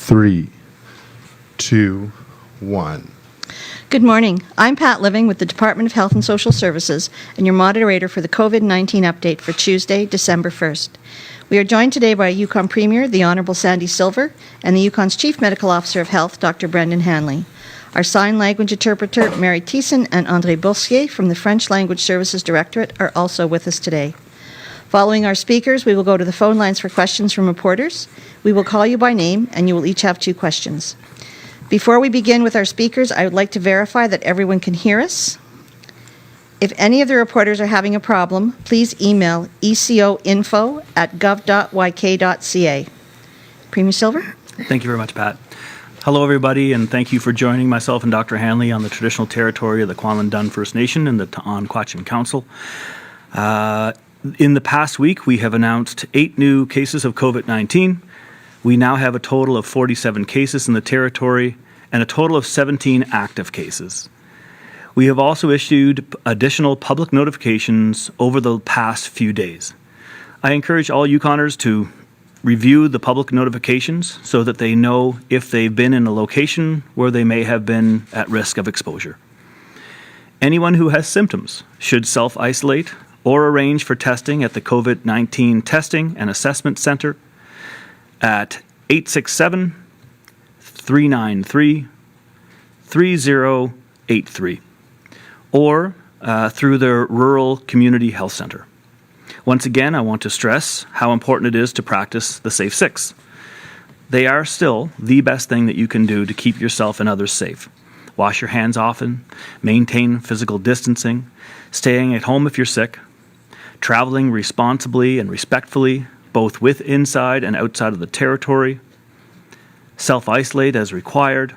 3, 2, 1. Good morning. I'm Pat Living with the Department of Health and Social Services and your moderator for the COVID-19 update for Tuesday, December 1st. We are joined today by Yukon Premier, the Honourable Sandy Silver, and the Yukon's Chief Medical Officer of Health, Dr. Brendan Hanley. Our sign language interpreter, Mary Thiessen, and André Boursier from the French Language Services Directorate are also with us today. Following our speakers, we will go to the phone lines for questions from reporters. We will call you by name, and you will each have 2 questions. Before we begin with our speakers, I would like to verify that everyone can hear us. If any of the reporters are having a problem, please email ecoinfo@gov.yk.ca. Premier Silver? Thank you very much, Pat. Hello, everybody, and thank you for joining myself and Dr. Hanley on the traditional territory of the Kwanlin Dun First Nation and the T'an-Quachin Council. In the past week, we have announced 8 new cases of COVID-19. We now have a total of 47 cases in the territory and a total of 17 active cases. We have also issued additional public notifications over the past few days. I encourage all Yukoners to review the public notifications so that they know if they've been in a location where they may have been at risk of exposure. Anyone who has symptoms should self-isolate or arrange for testing at the COVID-19 Testing and Assessment Center at 867-393-3083 or through the Rural Community Health Center. Once again, I want to stress how important it is to practice the Safe 6. They are still the best thing that you can do to keep yourself and others safe. Wash your hands often, maintain physical distancing, staying at home if you're sick, traveling responsibly and respectfully, both with inside and outside of the territory, self-isolate as required,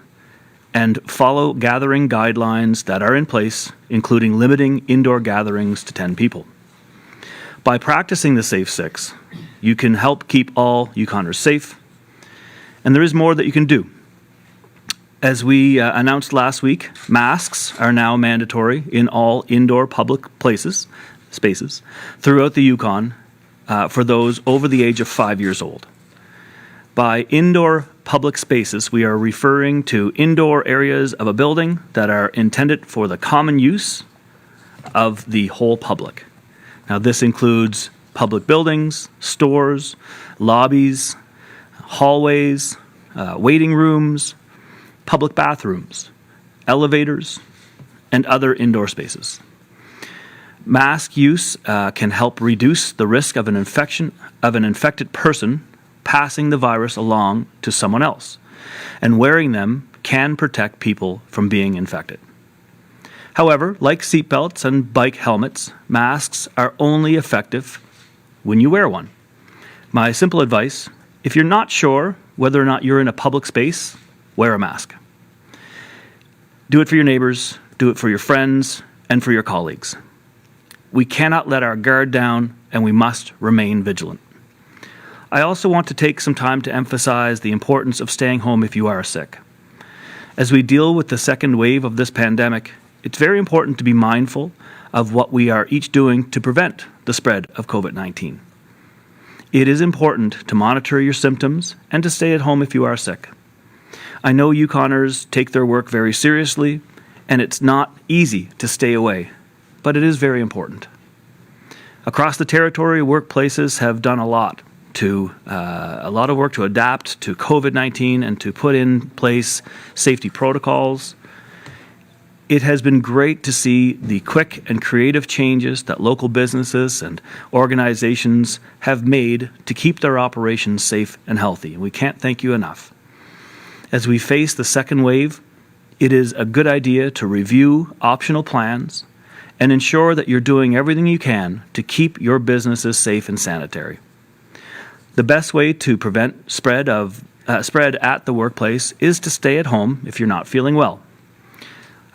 and follow gathering guidelines that are in place, including limiting indoor gatherings to 10 people. By practicing the Safe 6, you can help keep all Yukoners safe, and there is more that you can do. As we announced last week, masks are now mandatory in all indoor public spaces throughout the Yukon for those over the age of 5 years old. By indoor public spaces, we are referring to indoor areas of a building that are intended for the common use of the whole public. Now, this includes public buildings, stores, lobbies, hallways, waiting rooms, public bathrooms, elevators, and other indoor spaces. Mask use can help reduce the risk of an infected person passing the virus along to someone else, and wearing them can protect people from being infected. However, like seatbelts and bike helmets, masks are only effective when you wear one. My simple advice, if you're not sure whether or not you're in a public space, wear a mask. Do it for your neighbors, do it for your friends, and for your colleagues. We cannot let our guard down, and we must remain vigilant. I also want to take some time to emphasize the importance of staying home if you are sick. As we deal with the second wave of this pandemic, it's very important to be mindful of what we are each doing to prevent the spread of COVID-19. It is important to monitor your symptoms and to stay at home if you are sick. I know Yukoners take their work very seriously, and it's not easy to stay away, but it is very important. Across the territory, workplaces have done a lot of work to adapt to COVID-19 and to put in place safety protocols. It has been great to see the quick and creative changes that local businesses and organizations have made to keep their operations safe and healthy. We can't thank you enough. As we face the second wave, it is a good idea to review optional plans and ensure that you're doing everything you can to keep your businesses safe and sanitary. The best way to prevent spread at the workplace is to stay at home if you're not feeling well.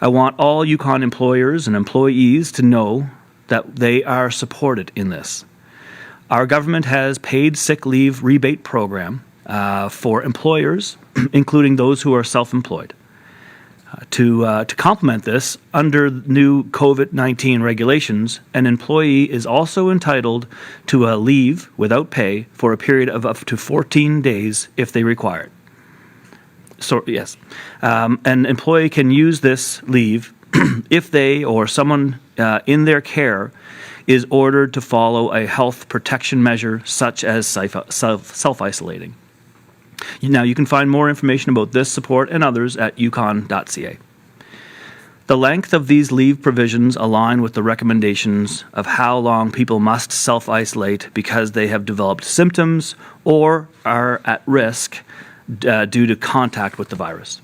I want all Yukon employers and employees to know that they are supported in this. Our government has paid sick leave rebate program for employers, including those who are self-employed. To complement this, under new COVID-19 regulations, an employee is also entitled to a leave without pay for a period of up to 14 days if they require it. An employee can use this leave if they or someone in their care is ordered to follow a health protection measure such as self-isolating. Now, you can find more information about this support and others at yukon.ca. The length of these leave provisions align with the recommendations of how long people must self-isolate because they have developed symptoms or are at risk due to contact with the virus.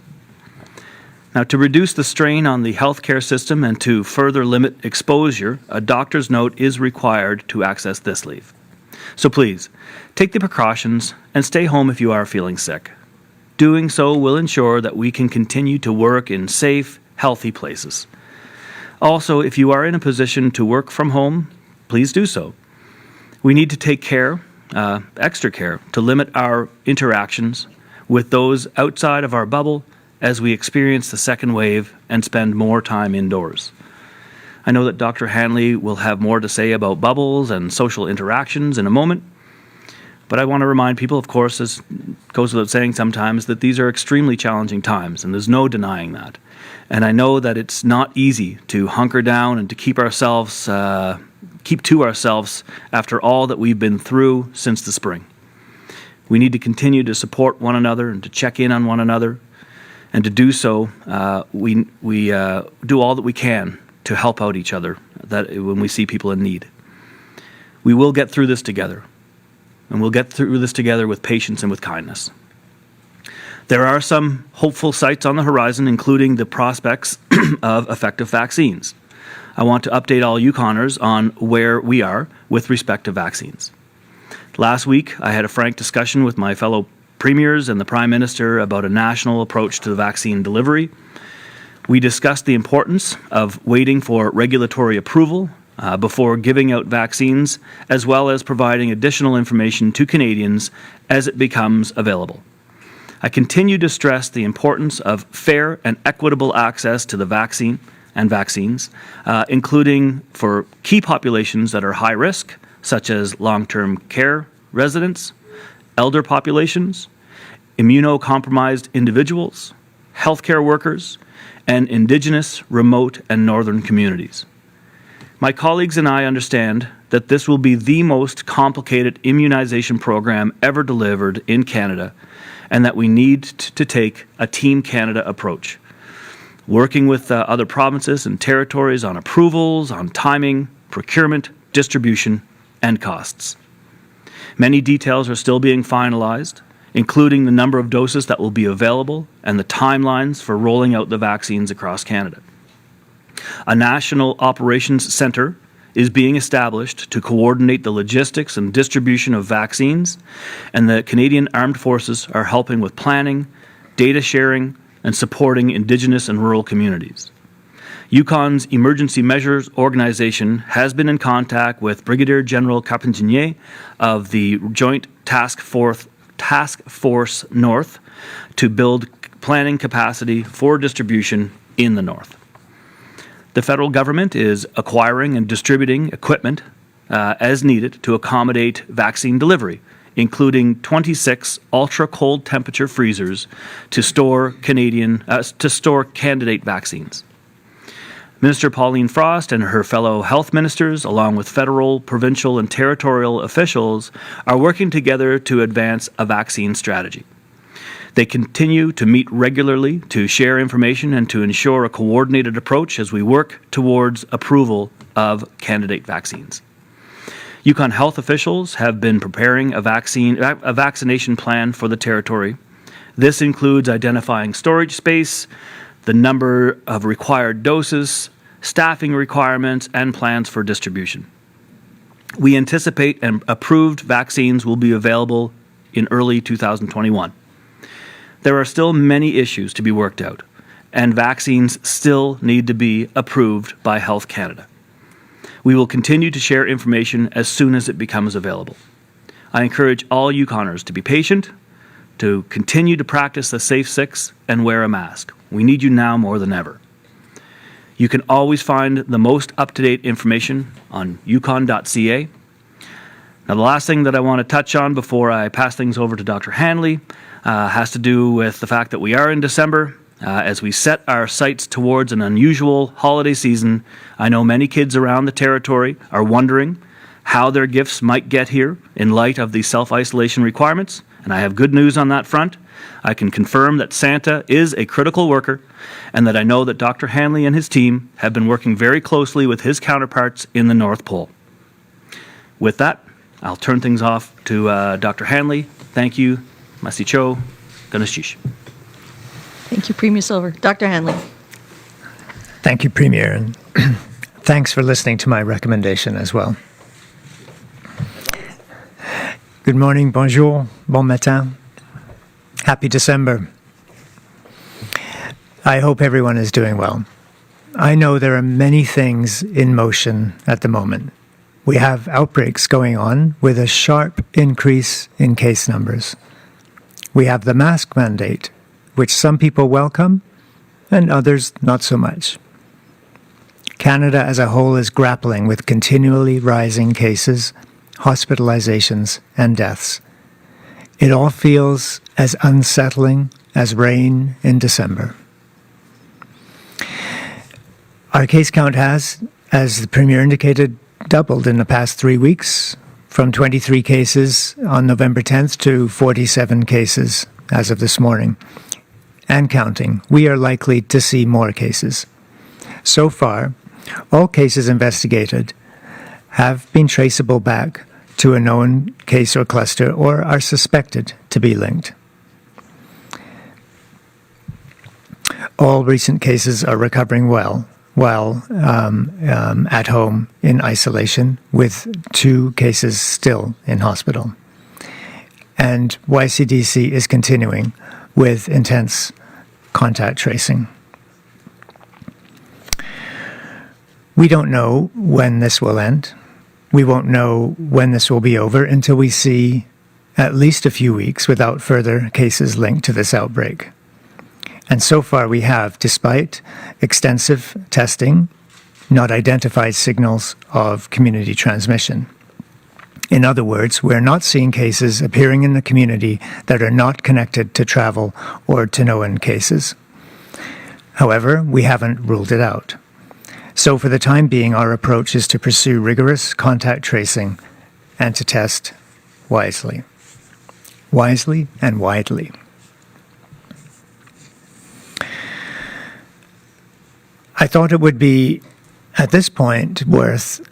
Now, to reduce the strain on the healthcare system and to further limit exposure, a doctor's note is required to access this leave. So please, take the precautions and stay home if you are feeling sick. Doing so will ensure that we can continue to work in safe, healthy places. Also, if you are in a position to work from home, please do so. We need to take care, extra care, to limit our interactions with those outside of our bubble as we experience the second wave and spend more time indoors. I know that Dr. Hanley will have more to say about bubbles and social interactions in a moment, but I want to remind people, of course, as goes without saying sometimes, that these are extremely challenging times, and there's no denying that. And I know that it's not easy to hunker down and to keep to ourselves after all that we've been through since the spring. We need to continue to support one another and to check in on one another. And to do so, we do all that we can to help out each other when we see people in need. We will get through this together, and we'll get through this together with patience and with kindness. There are some hopeful sights on the horizon, including the prospects of effective vaccines. I want to update all Yukoners on where we are with respect to vaccines. Last week, I had a frank discussion with my fellow premiers and the Prime Minister about a national approach to the vaccine delivery. We discussed the importance of waiting for regulatory approval before giving out vaccines, as well as providing additional information to Canadians as it becomes available. I continue to stress the importance of fair and equitable access to the vaccine and vaccines, including for key populations that are high risk, such as long-term care residents, elder populations, immunocompromised individuals, healthcare workers, and Indigenous, remote, and northern communities. My colleagues and I understand that this will be the most complicated immunization program ever delivered in Canada, and that we need to take a Team Canada approach, working with other provinces and territories on approvals, on timing, procurement, distribution, and costs. Many details are still being finalized, including the number of doses that will be available and the timelines for rolling out the vaccines across Canada. A national operations centre is being established to coordinate the logistics and distribution of vaccines, and the Canadian Armed Forces are helping with planning, data sharing, and supporting Indigenous and rural communities. Yukon's Emergency Measures Organization has been in contact with Brigadier General Carpentier of the Joint Task Force North to build planning capacity for distribution in the North. The federal government is acquiring and distributing equipment as needed to accommodate vaccine delivery, including 26 ultra-cold temperature freezers to store candidate vaccines. Minister Pauline Frost and her fellow health ministers, along with federal, provincial, and territorial officials, are working together to advance a vaccine strategy. They continue to meet regularly to share information and to ensure a coordinated approach as we work towards approval of candidate vaccines. Yukon health officials have been preparing a vaccination plan for the territory. This includes identifying storage space, the number of required doses, staffing requirements, and plans for distribution. We anticipate approved vaccines will be available in early 2021. There are still many issues to be worked out, and vaccines still need to be approved by Health Canada. We will continue to share information as soon as it becomes available. I encourage all Yukoners to be patient, to continue to practice the Safe 6 and wear a mask. We need you now more than ever. You can always find the most up-to-date information on yukon.ca. Now, the last thing that I want to touch on before I pass things over to Dr. Hanley has to do with the fact that we are in December. As we set our sights towards an unusual holiday season, I know many kids around the territory are wondering how their gifts might get here in light of the self-isolation requirements, and I have good news on that front. I can confirm that Santa is a critical worker, and that I know that Dr. Hanley and his team have been working very closely with his counterparts in the North Pole. With that, I'll turn things off to Dr. Hanley. Thank you. Masi Cho. Ganesh. Thank you, Premier Silver. Dr. Hanley. Thank you, Premier, and thanks for listening to my recommendation as well. Good morning, bonjour, bon matin. Happy December. I hope everyone is doing well. I know there are many things in motion at the moment. We have outbreaks going on with a sharp increase in case numbers. We have the mask mandate, which some people welcome and others not so much. Canada as a whole is grappling with continually rising cases, hospitalizations, and deaths. It all feels as unsettling as rain in December. Our case count has, as the Premier indicated, doubled in the past 3 weeks, from 23 cases on November 10th to 47 cases as of this morning. And counting, we are likely to see more cases. So far, all cases investigated have been traceable back to a known case or cluster or are suspected to be linked. All recent cases are recovering well while at home in isolation, with 2 cases still in hospital. And YCDC is continuing with intense contact tracing. We don't know when this will end. We won't know when this will be over until we see at least a few weeks without further cases linked to this outbreak. And so far we have, despite extensive testing, not identified signals of community transmission. In other words, we're not seeing cases appearing in the community that are not connected to travel or to known cases. However, we haven't ruled it out. So for the time being, our approach is to pursue rigorous contact tracing and to test wisely. Wisely and widely. I thought it would be, at this point, worth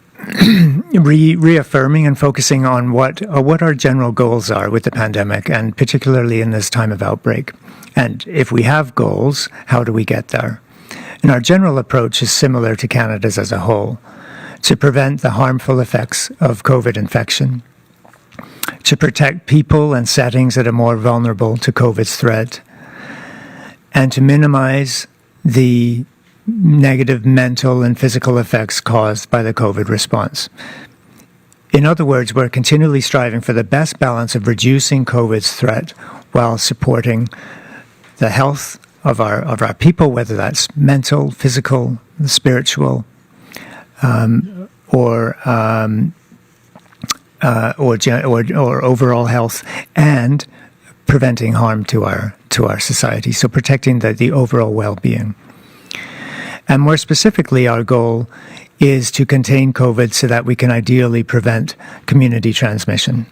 reaffirming and focusing on what our general goals are with the pandemic, and particularly in this time of outbreak. And if we have goals, how do we get there? And our general approach is similar to Canada's as a whole: to prevent the harmful effects of COVID infection, to protect people and settings that are more vulnerable to COVID's threat, and to minimize the negative mental and physical effects caused by the COVID response. In other words, we're continually striving for the best balance of reducing COVID's threat while supporting the health of our people, whether that's mental, physical, spiritual, or overall health, and preventing harm to our society. So protecting the overall well-being. And more specifically, our goal is to contain COVID so that we can ideally prevent community transmission.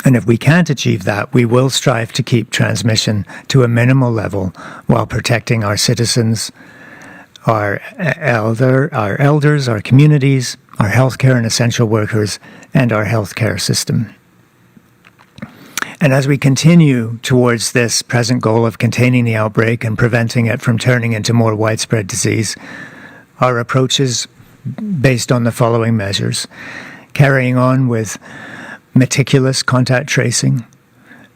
And if we can't achieve that, we will strive to keep transmission to a minimal level while protecting our citizens, our elders, our communities, our healthcare and essential workers, and our healthcare system. And as we continue towards this present goal of containing the outbreak and preventing it from turning into more widespread disease, our approach is based on the following measures: carrying on with meticulous contact tracing,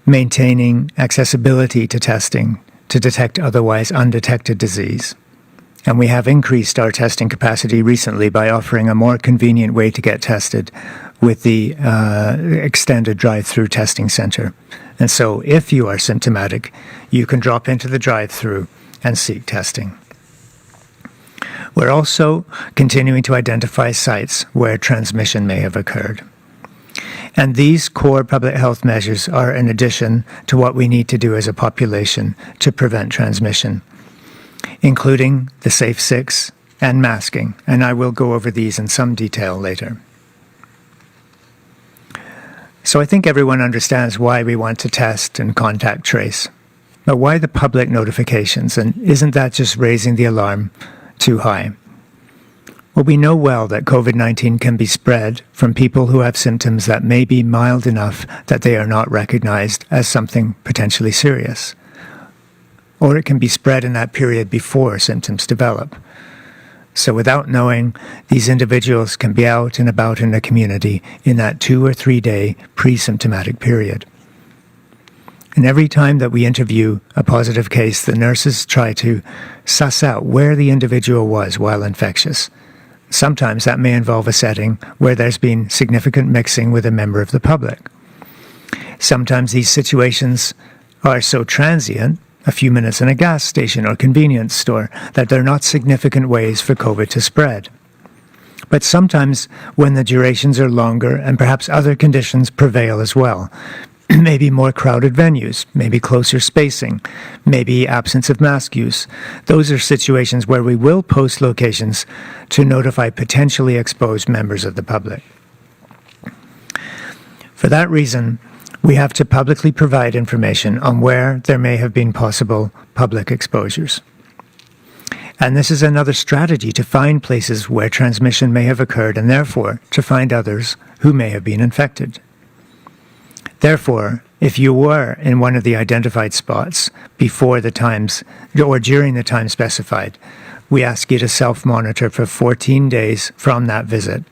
maintaining accessibility to testing to detect otherwise undetected disease. And we have increased our testing capacity recently by offering a more convenient way to get tested with the extended drive-through testing center. And so if you are symptomatic, you can drop into the drive-through and seek testing. We're also continuing to identify sites where transmission may have occurred. And these core public health measures are in addition to what we need to do as a population to prevent transmission, including the Safe 6 and masking, and I will go over these in some detail later. So I think everyone understands why we want to test and contact trace. But why the public notifications, and isn't that just raising the alarm too high? Well, we know well that COVID-19 can be spread from people who have symptoms that may be mild enough that they are not recognized as something potentially serious. Or it can be spread in that period before symptoms develop. So without knowing, these individuals can be out and about in the community in that 2 or 3 day pre-symptomatic period. And every time that we interview a positive case, the nurses try to suss out where the individual was while infectious. Sometimes that may involve a setting where there's been significant mixing with a member of the public. Sometimes these situations are so transient, a few minutes in a gas station or convenience store, that they're not significant ways for COVID to spread. But sometimes when the durations are longer and perhaps other conditions prevail as well, maybe more crowded venues, maybe closer spacing, maybe absence of mask use. Those are situations where we will post locations to notify potentially exposed members of the public. For that reason, we have to publicly provide information on where there may have been possible public exposures. And this is another strategy to find places where transmission may have occurred and therefore to find others who may have been infected. Therefore, if you were in one of the identified spots before the times or during the time specified, we ask you to self-monitor for 14 days from that visit.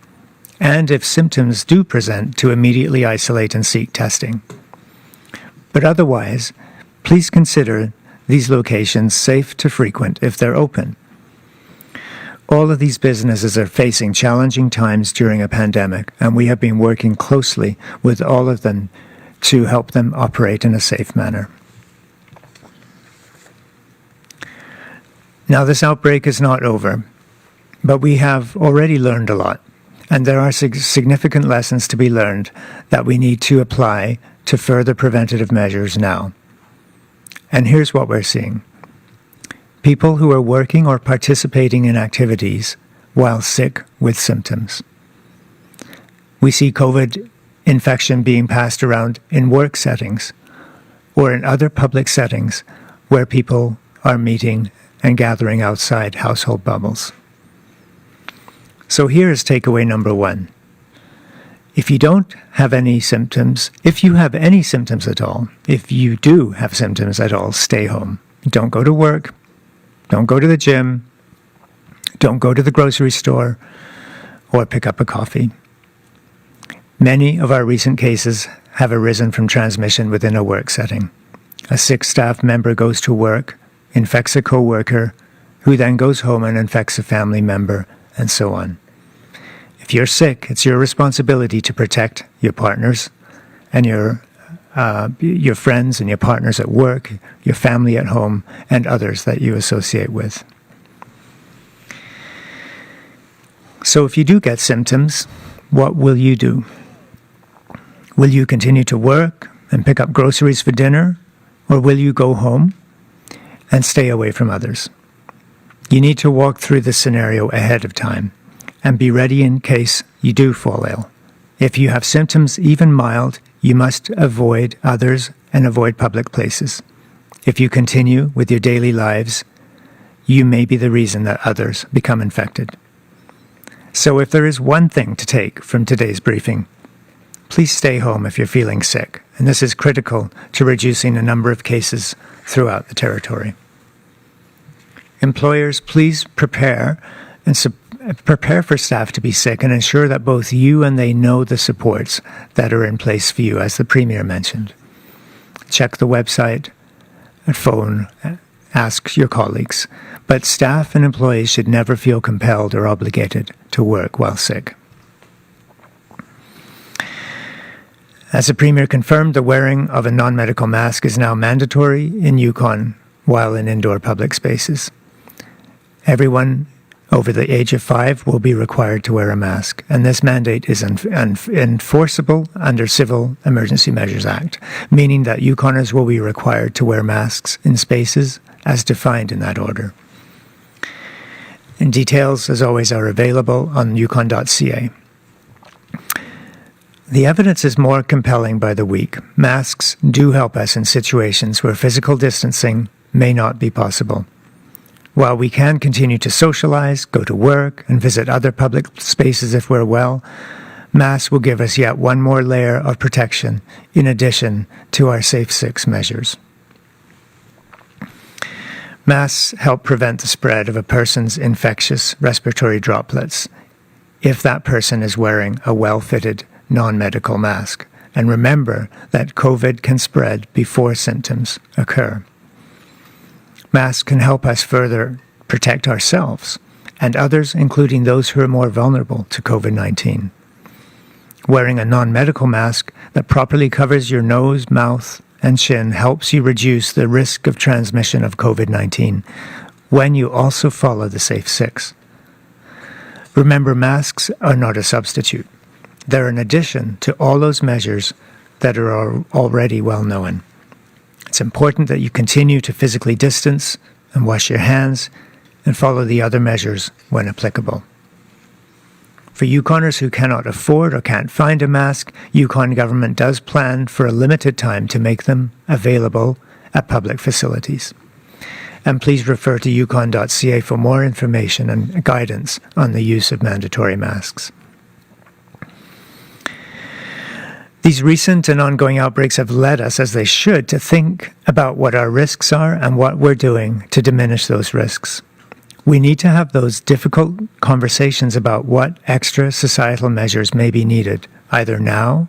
And if symptoms do present, to immediately isolate and seek testing. But otherwise, please consider these locations safe to frequent if they're open. All of these businesses are facing challenging times during a pandemic, and we have been working closely with all of them to help them operate in a safe manner. Now, this outbreak is not over, but we have already learned a lot, and there are significant lessons to be learned that we need to apply to further preventative measures now. And here's what we're seeing. People who are working or participating in activities while sick with symptoms. We see COVID infection being passed around in work settings or in other public settings where people are meeting and gathering outside household bubbles. So here is takeaway number 1. If you don't have any symptoms, if you have any symptoms at all, if you do have symptoms at all, stay home. Don't go to work. Don't go to the gym. Don't go to the grocery store or pick up a coffee. Many of our recent cases have arisen from transmission within a work setting. A sick staff member goes to work, infects a co-worker, who then goes home and infects a family member, and so on. If you're sick, it's your responsibility to protect your partners and your friends and your partners at work, your family at home, and others that you associate with. So if you do get symptoms, what will you do? Will you continue to work and pick up groceries for dinner, or will you go home and stay away from others? You need to walk through this scenario ahead of time and be ready in case you do fall ill. If you have symptoms, even mild, you must avoid others and avoid public places. If you continue with your daily lives, you may be the reason that others become infected. So if there is one thing to take from today's briefing, please stay home if you're feeling sick, and this is critical to reducing the number of cases throughout the territory. Employers, please prepare for staff to be sick and ensure that both you and they know the supports that are in place for you, as the Premier mentioned. Check the website, phone, ask your colleagues, but staff and employees should never feel compelled or obligated to work while sick. As the Premier confirmed, the wearing of a non-medical mask is now mandatory in Yukon while in indoor public spaces. Everyone over the age of 5 will be required to wear a mask, and this mandate is enforceable under Civil Emergency Measures Act, meaning that Yukoners will be required to wear masks in spaces as defined in that order. And details, as always, are available on yukon.ca. The evidence is more compelling by the week. Masks do help us in situations where physical distancing may not be possible. While we can continue to socialize, go to work, and visit other public spaces if we're well, masks will give us yet one more layer of protection in addition to our Safe 6 measures. Masks help prevent the spread of a person's infectious respiratory droplets if that person is wearing a well-fitted non-medical mask. And remember that COVID can spread before symptoms occur. Masks can help us further protect ourselves and others, including those who are more vulnerable to COVID-19. Wearing a non-medical mask that properly covers your nose, mouth, and chin helps you reduce the risk of transmission of COVID-19 when you also follow the Safe 6. Remember, masks are not a substitute. They're an addition to all those measures that are already well known. It's important that you continue to physically distance and wash your hands and follow the other measures when applicable. For Yukoners who cannot afford or can't find a mask, Yukon government does plan for a limited time to make them available at public facilities. And please refer to yukon.ca for more information and guidance on the use of mandatory masks. These recent and ongoing outbreaks have led us, as they should, to think about what our risks are and what we're doing to diminish those risks. We need to have those difficult conversations about what extra societal measures may be needed, either now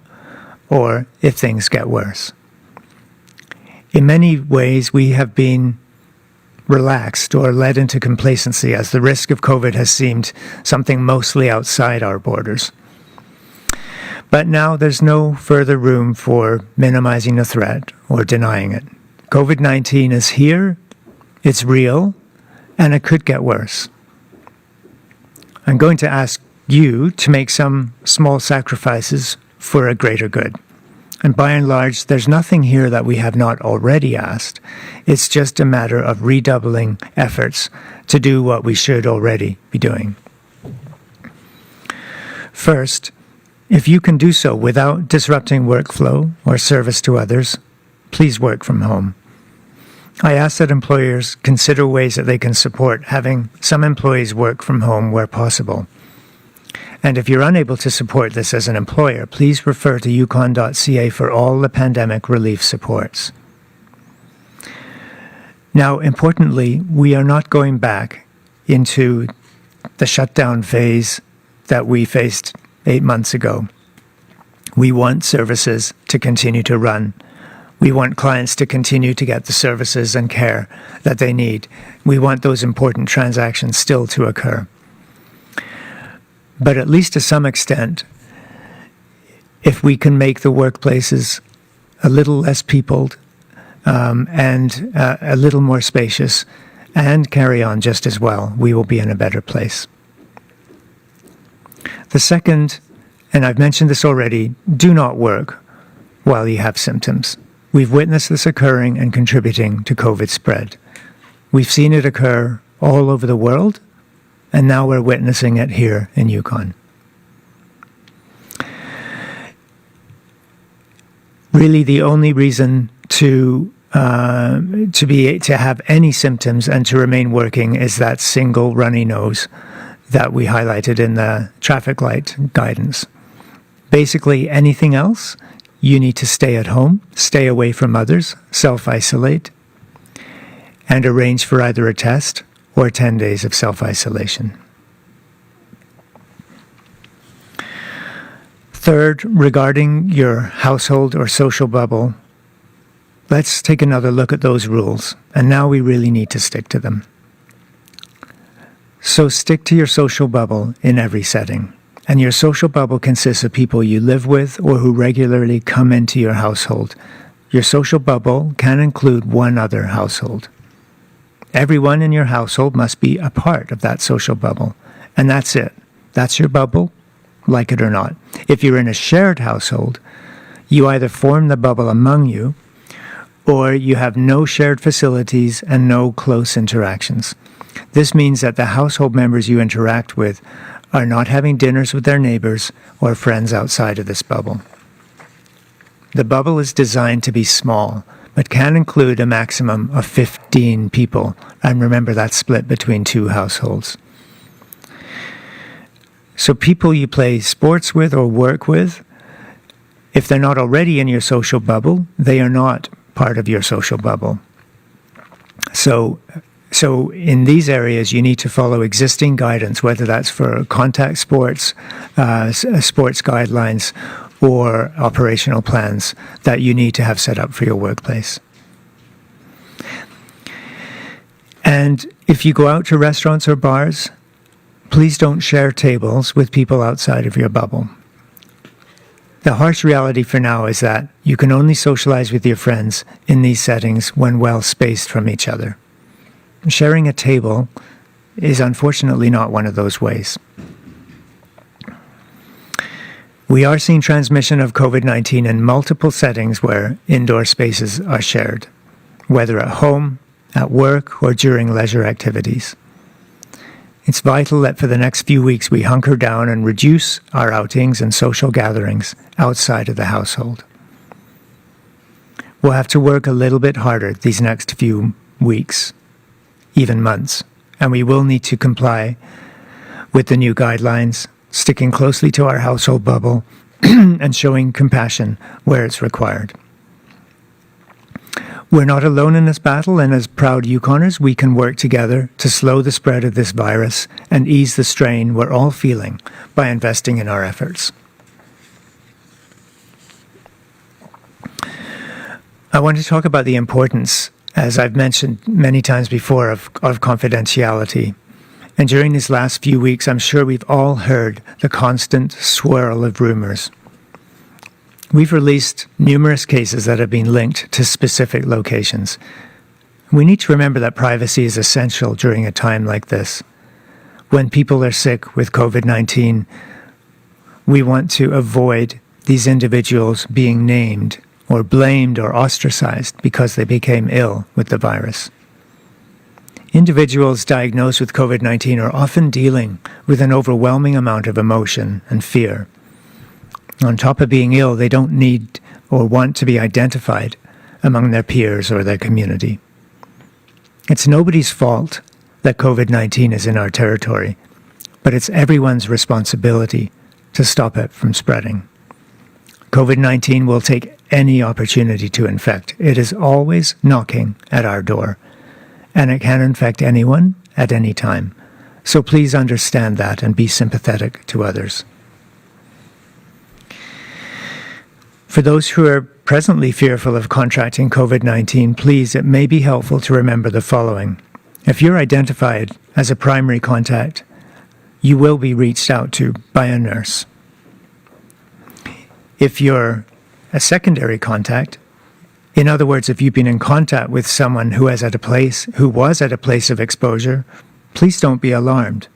or if things get worse. In many ways, we have been relaxed or led into complacency as the risk of COVID has seemed something mostly outside our borders. But now there's no further room for minimizing the threat or denying it. COVID-19 is here, it's real, and it could get worse. I'm going to ask you to make some small sacrifices for a greater good. And by and large, there's nothing here that we have not already asked. It's just a matter of redoubling efforts to do what we should already be doing. First, if you can do so without disrupting workflow or service to others, please work from home. I ask that employers consider ways that they can support having some employees work from home where possible. And if you're unable to support this as an employer, please refer to yukon.ca for all the pandemic relief supports. Now, importantly, we are not going back into the shutdown phase that we faced 8 months ago. We want services to continue to run. We want clients to continue to get the services and care that they need. We want those important transactions still to occur. But at least to some extent, if we can make the workplaces a little less peopled and a little more spacious and carry on just as well, we will be in a better place. The second, and I've mentioned this already, do not work while you have symptoms. We've witnessed this occurring and contributing to COVID spread. We've seen it occur all over the world, and now we're witnessing it here in Yukon. Really, the only reason to have any symptoms and to remain working is that single runny nose that we highlighted in the traffic light guidance. Basically, anything else, you need to stay at home, stay away from others, self-isolate, and arrange for either a test or 10 days of self-isolation. Third, regarding your household or social bubble, let's take another look at those rules, and now we really need to stick to them. So stick to your social bubble in every setting. And your social bubble consists of people you live with or who regularly come into your household. Your social bubble can include one other household. Everyone in your household must be a part of that social bubble. And that's it. That's your bubble, like it or not. If you're in a shared household, you either form the bubble among you, or you have no shared facilities and no close interactions. This means that the household members you interact with are not having dinners with their neighbors or friends outside of this bubble. The bubble is designed to be small, but can include a maximum of 15 people. And remember, that's split between 2 households. So people you play sports with or work with, if they're not already in your social bubble, they are not part of your social bubble. So in these areas, you need to follow existing guidance, whether that's for contact sports, sports guidelines, or operational plans that you need to have set up for your workplace. And if you go out to restaurants or bars, please don't share tables with people outside of your bubble. The harsh reality for now is that you can only socialize with your friends in these settings when well spaced from each other. Sharing a table is unfortunately not one of those ways. We are seeing transmission of COVID-19 in multiple settings where indoor spaces are shared, whether at home, at work, or during leisure activities. It's vital that for the next few weeks we hunker down and reduce our outings and social gatherings outside of the household. We'll have to work a little bit harder these next few weeks, even months, and we will need to comply with the new guidelines, sticking closely to our household bubble and showing compassion where it's required. We're not alone in this battle, and as proud Yukoners, we can work together to slow the spread of this virus and ease the strain we're all feeling by investing in our efforts. I want to talk about the importance, as I've mentioned many times before, of confidentiality. And during these last few weeks, I'm sure we've all heard the constant swirl of rumors. We've released numerous cases that have been linked to specific locations. We need to remember that privacy is essential during a time like this. When people are sick with COVID-19, we want to avoid these individuals being named or blamed or ostracized because they became ill with the virus. Individuals diagnosed with COVID-19 are often dealing with an overwhelming amount of emotion and fear. On top of being ill, they don't need or want to be identified among their peers or their community. It's nobody's fault that COVID-19 is in our territory, but it's everyone's responsibility to stop it from spreading. COVID-19 will take any opportunity to infect. It is always knocking at our door, and it can infect anyone at any time. So please understand that and be sympathetic to others. For those who are presently fearful of contracting COVID-19, please, it may be helpful to remember the following. If you're identified as a primary contact, you will be reached out to by a nurse. If you're a secondary contact, in other words, if you've been in contact with someone who was at a place of exposure, please don't be alarmed.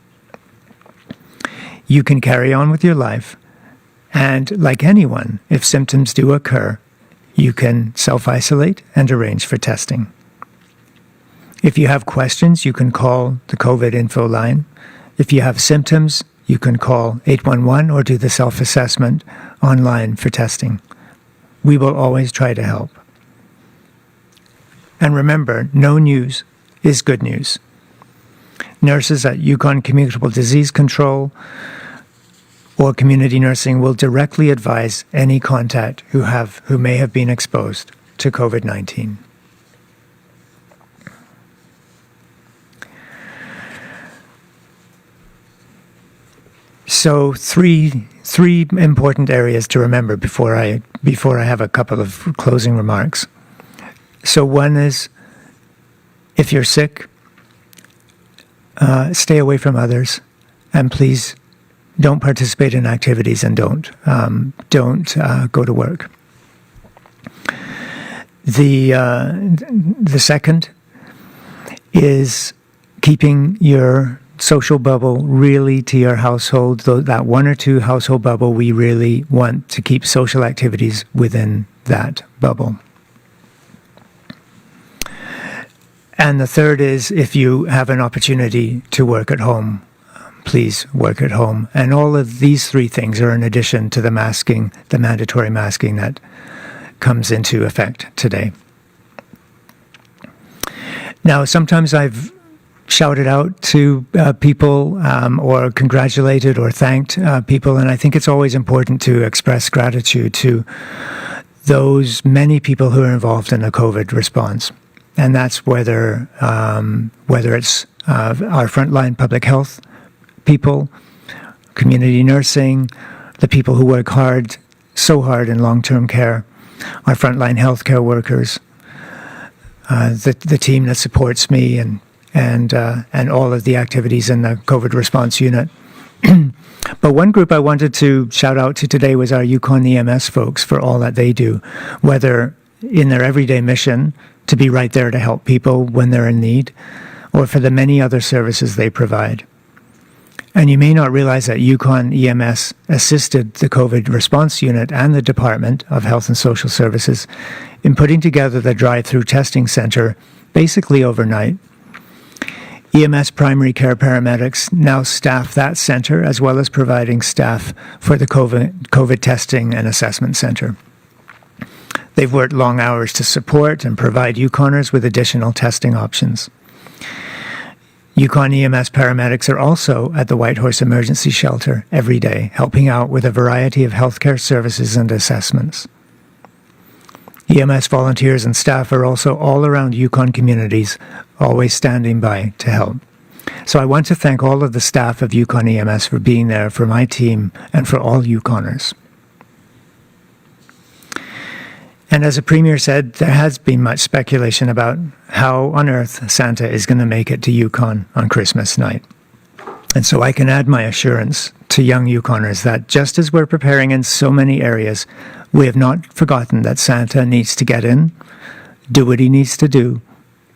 You can carry on with your life. And like anyone, if symptoms do occur, you can self-isolate and arrange for testing. If you have questions, you can call the COVID info line. If you have symptoms, you can call 811 or do the self-assessment online for testing. We will always try to help. And remember, no news is good news. Nurses at Yukon Communicable Disease Control or community nursing will directly advise any contact who may have been exposed to COVID-19. So three important areas to remember before I have a couple of closing remarks. So one is, if you're sick, stay away from others, and please don't participate in activities and don't go to work. The second is keeping your social bubble really to your household, that one or two household bubble. We really want to keep social activities within that bubble. And the third is, if you have an opportunity to work at home, please work at home. And all of these three things are in addition to the masking, the mandatory masking that comes into effect today. Now, sometimes I've shouted out to people or congratulated or thanked people, and I think it's always important to express gratitude to those many people who are involved in the COVID response. And that's whether it's our frontline public health people, community nursing, the people who work so hard in long-term care, our frontline healthcare workers, the team that supports me, and all of the activities in the COVID response unit. But one group I wanted to shout out to today was our Yukon Ems folks for all that they do, whether in their everyday mission to be right there to help people when they're in need, or for the many other services they provide. And you may not realize that Yukon EMS assisted the COVID response unit and the Department of Health and Social Services in putting together the drive-through testing center basically overnight. EMS primary care paramedics now staff that center, as well as providing staff for the COVID testing and assessment center. They've worked long hours to support and provide Yukoners with additional testing options. Yukon EMS paramedics are also at the Whitehorse Emergency Shelter every day, helping out with a variety of healthcare services and assessments. EMS volunteers and staff are also all around Yukon communities, always standing by to help. So I want to thank all of the staff of Yukon EMS for being there for my team and for all Yukoners. And as the Premier said, there has been much speculation about how on earth Santa is going to make it to Yukon on Christmas night. And so I can add my assurance to young Yukoners that just as we're preparing in so many areas, we have not forgotten that Santa needs to get in, do what he needs to do,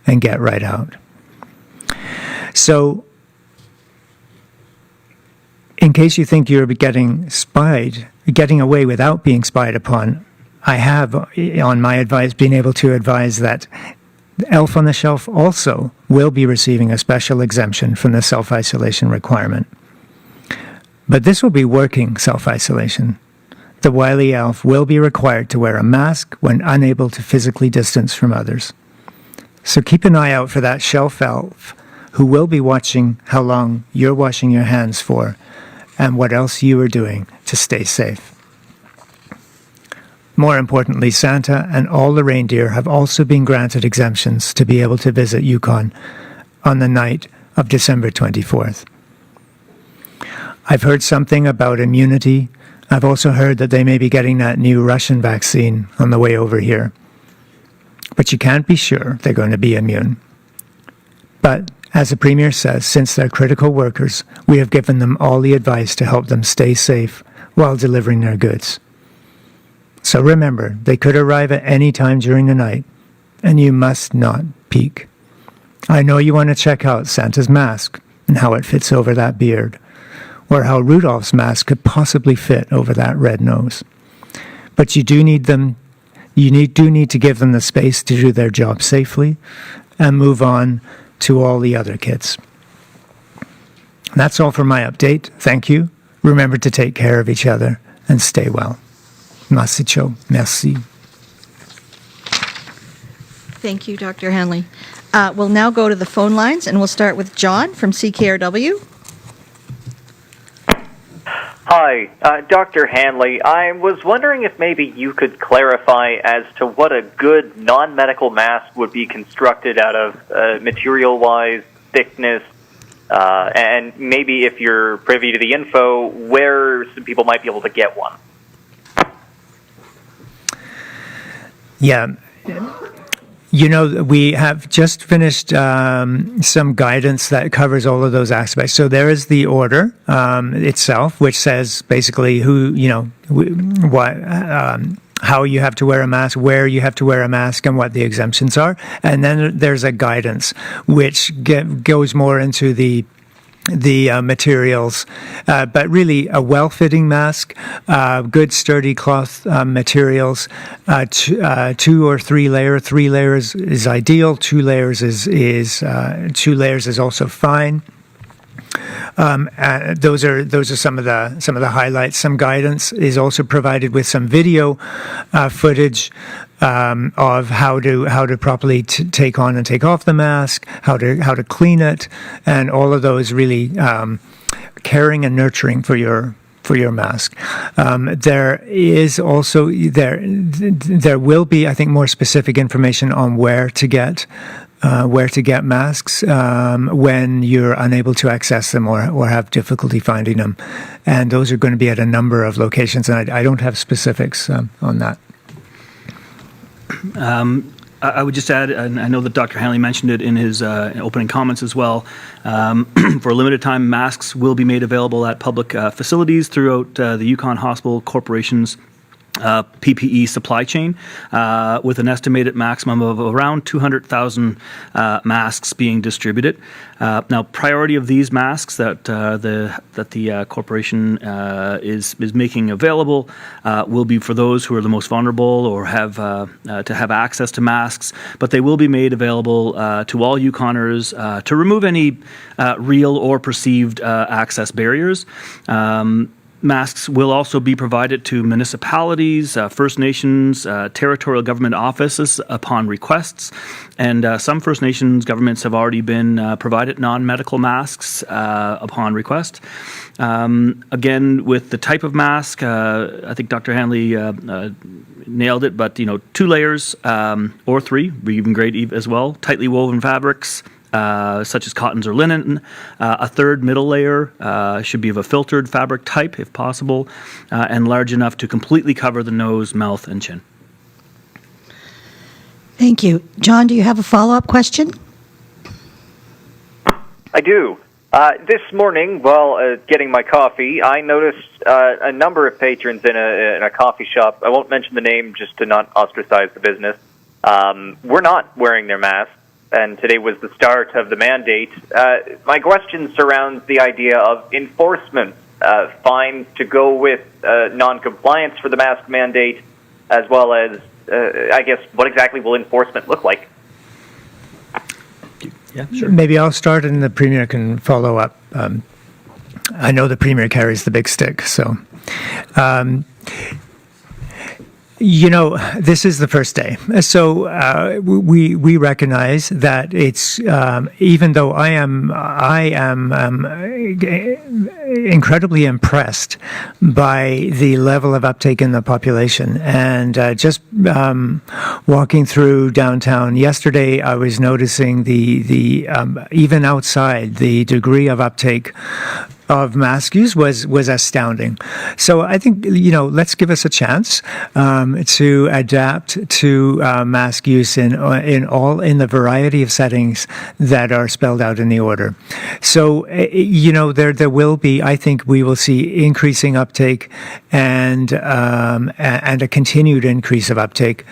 and get right out. So, in case you think you're getting away without being spied upon, I have, on my advice, been able to advise that Elf on the Shelf also will be receiving a special exemption from the self-isolation requirement. But this will be working self-isolation. The wily elf will be required to wear a mask when unable to physically distance from others. So keep an eye out for that shelf elf who will be watching how long you're washing your hands for and what else you are doing to stay safe. More importantly, Santa and all the reindeer have also been granted exemptions to be able to visit Yukon on the night of December 24th. I've heard something about immunity. I've also heard that they may be getting that new Russian vaccine on the way over here. But you can't be sure they're going to be immune. But as the Premier says, since they're critical workers, we have given them all the advice to help them stay safe while delivering their goods. So remember, they could arrive at any time during the night, and you must not peek. I know you want to check out Santa's mask and how it fits over that beard, or how Rudolph's mask could possibly fit over that red nose. But you do need to give them the space to do their job safely and move on to all the other kids. That's all for my update. Thank you. Remember to take care of each other and stay well. Masicho. Merci. Thank you, Dr. Hanley. We'll now go to the phone lines, and we'll start with John from CKRW. Hi, Dr. Hanley. I was wondering if maybe you could clarify as to what a good non-medical mask would be constructed out of, material-wise, thickness, and maybe if you're privy to the info, where some people might be able to get one. Yeah. You know, we have just finished some guidance that covers all of those aspects. So there is the order itself, which says basically who, how you have to wear a mask, where you have to wear a mask, and what the exemptions are. And then there's a guidance which goes more into the materials, but really a well-fitting mask, good sturdy cloth materials, 2 or 3 layer. 3 layers is ideal. 2 layers is also fine. Those are some of the highlights. Some guidance is also provided with some video footage of how to properly take on and take off the mask, how to clean it, and all of those really caring and nurturing for your mask. There is also there will be, I think, more specific information on where to get masks when you're unable to access them or have difficulty finding them. And those are going to be at a number of locations, and I don't have specifics on that. I would just add, and I know that Dr. Hanley mentioned it in his opening comments as well, for a limited time, masks will be made available at public facilities throughout the Yukon Hospital Corporation's PPE supply chain, with an estimated maximum of around 200,000 masks being distributed. Now, priority of these masks that the corporation is making available will be for those who are the most vulnerable or have to have access to masks, but they will be made available to all Yukoners to remove any real or perceived access barriers. Masks will also be provided to municipalities, First Nations, territorial government offices upon requests, and some First Nations governments have already been provided non-medical masks upon request. Again, with the type of mask, I think Dr. Hanley nailed it, but 2 layers or 3, even great as well, tightly woven fabrics, such as cottons or linen. A third middle layer should be of a filtered fabric type, if possible, and large enough to completely cover the nose, mouth, and chin. Thank you. John, do you have a follow-up question? I do. This morning, while getting my coffee, I noticed a number of patrons in a coffee shop. I won't mention the name just to not ostracize the business. Were not wearing their masks, and today was the start of the mandate. My question surrounds the idea of enforcement, fines to go with non-compliance for the mask mandate, as well as, I guess, what exactly will enforcement look like? Yeah, sure. Maybe I'll start and the Premier can follow up. I know the Premier carries the big stick, so... this is the first day. So we recognize that it's even though I am incredibly impressed by the level of uptake in the population, and just walking through downtown yesterday, I was noticing the even outside the degree of uptake of mask use was astounding. So I think, let's give us a chance to adapt to mask use in the variety of settings that are spelled out in the order. So, there will be, I think we will see increasing uptake and a continued increase of uptake.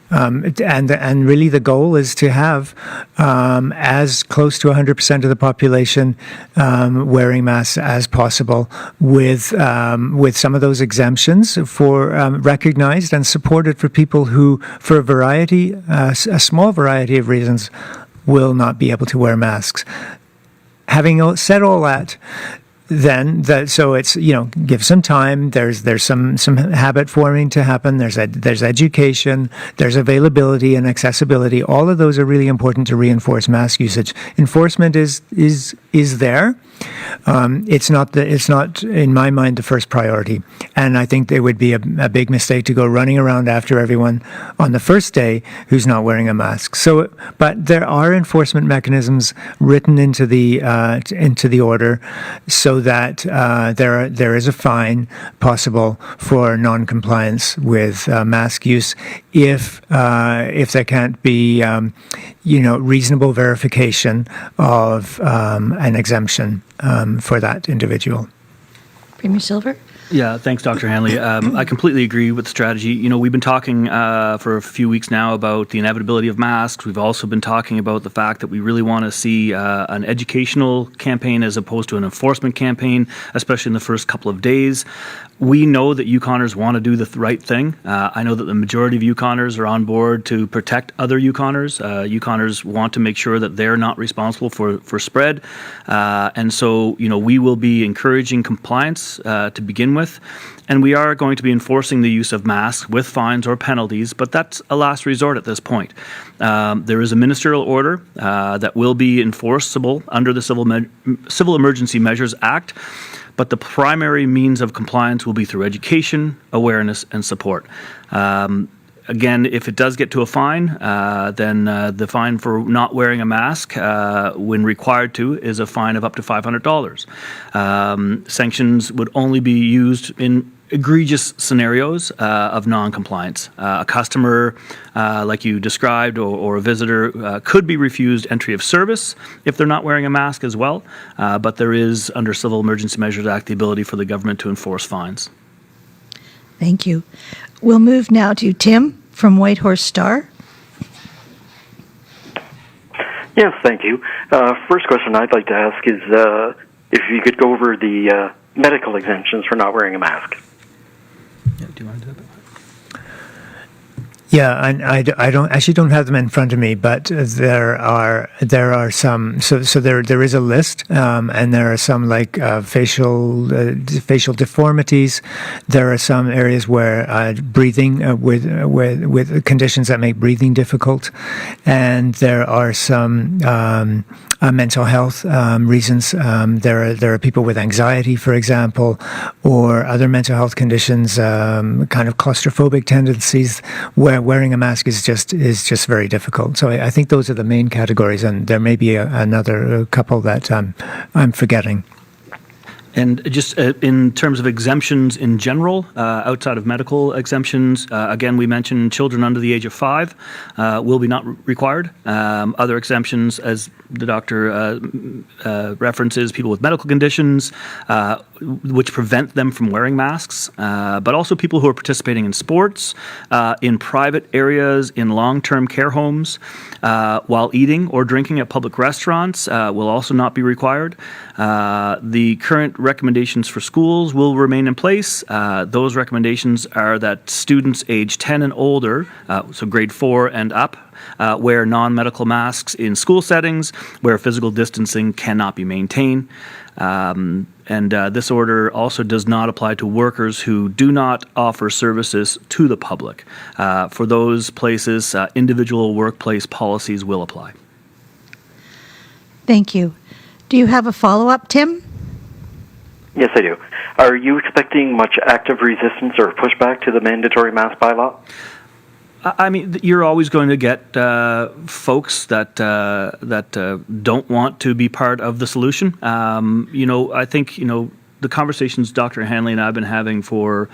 And really the goal is to have as close to 100% of the population wearing masks as possible, with some of those exemptions for recognized and supported for people who, for a small variety of reasons, will not be able to wear masks. Having said all that, so it's give some time. There's some habit forming to happen. There's education. There's availability and accessibility. All of those are really important to reinforce mask usage. Enforcement is there. It's not in my mind the first priority, and I think it would be a big mistake to go running around after everyone on the first day who's not wearing a mask. So, but there are enforcement mechanisms written into the order, so that there is a fine possible for non-compliance with mask use if there can't be reasonable verification of an exemption for that individual. Premier Silver? Yeah, thanks, Dr. Hanley. I completely agree with the strategy. You know, we've been talking for a few weeks now about the inevitability of masks. We've also been talking about the fact that we really want to see an educational campaign as opposed to an enforcement campaign, especially in the first couple of days. We know that Yukoners want to do the right thing. I know that the majority of Yukoners are on board to protect other Yukoners. Yukoners want to make sure that they're not responsible for spread. And so, you know, we will be encouraging compliance to begin with. And we are going to be enforcing the use of masks with fines or penalties, but that's a last resort at this point. There is a ministerial order that will be enforceable under the Civil Emergency Measures Act. But the primary means of compliance will be through education, awareness, and support. Again, if it does get to a fine, then the fine for not wearing a mask when required to is a fine of up to $500. Sanctions would only be used in egregious scenarios of non-compliance. A customer, like you described, or a visitor could be refused entry of service if they're not wearing a mask as well. But there is, under Civil Emergency Measures Act, the ability for the government to enforce fines. Thank you. We'll move now to Tim from Whitehorse Star. Yes, thank you. First question I'd like to ask is if you could go over the medical exemptions for not wearing a mask. Yeah, do you want to do that? Yeah, and I don't have them in front of me, but there are some. So there is a list, and there are some like facial deformities. There are some areas where breathing with conditions that make breathing difficult, and there are some mental health reasons. There are people with anxiety, for example, or other mental health conditions, kind of claustrophobic tendencies, where wearing a mask is just very difficult. So I think those are the main categories, and there may be another couple that I'm forgetting. And just in terms of exemptions in general, outside of medical exemptions, again, we mentioned children under the age of 5 will be not required. Other exemptions, as the doctor references, people with medical conditions, which prevent them from wearing masks, but also people who are participating in sports, in private areas, in long-term care homes, while eating or drinking at public restaurants will also not be required. The current recommendations for schools will remain in place. Those recommendations are that students age 10 and older, so grade 4 and up, wear non-medical masks in school settings where physical distancing cannot be maintained. And this order also does not apply to workers who do not offer services to the public. For those places, individual workplace policies will apply. Thank you. Do you have a follow-up, Tim? Yes, I do. Are you expecting much active resistance or pushback to the mandatory mask bylaw? I mean, you're always going to get folks that don't want to be part of the solution. I think the conversations Dr. Hanley and I have been having for